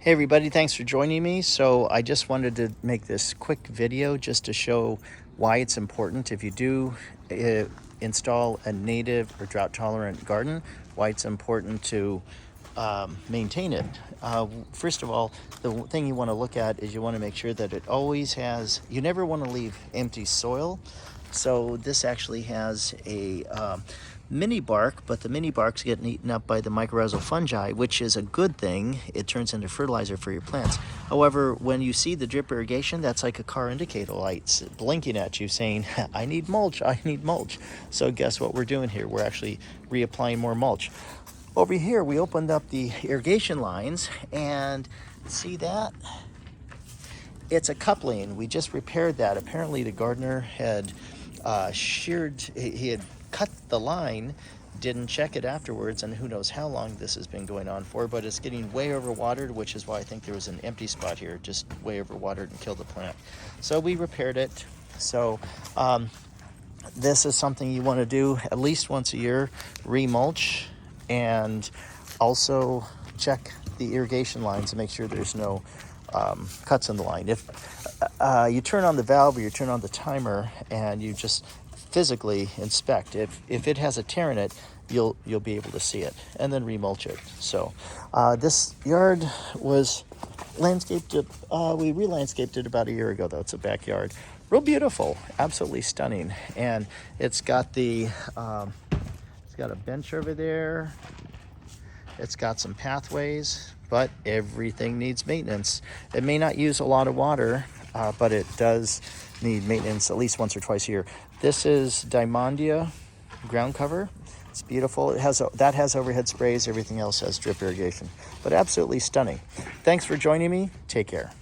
Hey everybody, thanks for joining me. So I just wanted to make this quick video just to show why it's important if you do install a native or drought tolerant garden, why it's important to maintain it. First of all, the thing you want to look at is you want to make sure that it always has, you never want to leave empty soil. So this actually has a mini bark, but the mini bark's getting eaten up by the mycorrhizal fungi, which is a good thing. It turns into fertilizer for your plants. However, when you see the drip irrigation, that's like a car indicator lights blinking at you saying, I need mulch, I need mulch. So guess what we're doing here? We're actually reapplying more mulch. Over here, we opened up the irrigation lines and see that? It's a coupling. We just repaired that. Apparently the gardener had he had cut the line, didn't check it afterwards, and who knows how long this has been going on for, but it's getting way overwatered, which is why I think there was an empty spot here, just way overwatered and killed the plant. So we repaired it. So this is something you want to do at least once a year, remulch, and also check the irrigation lines to make sure there's no cuts in the line. If you turn on the valve or you turn on the timer and you just physically inspect, if it has a tear in it, you'll be able to see it, and then remulch it. So this yard was landscaped, we re-landscaped it about a year ago though. It's a backyard, real beautiful, absolutely stunning, and it's got the it's got a bench over there. It's got some pathways, but everything needs maintenance. It may not use a lot of water, but it does need maintenance at least once or twice a year. This is Diamondia ground cover. It's beautiful. That has overhead sprays. Everything else has drip irrigation, but absolutely stunning. Thanks for joining me. Take care.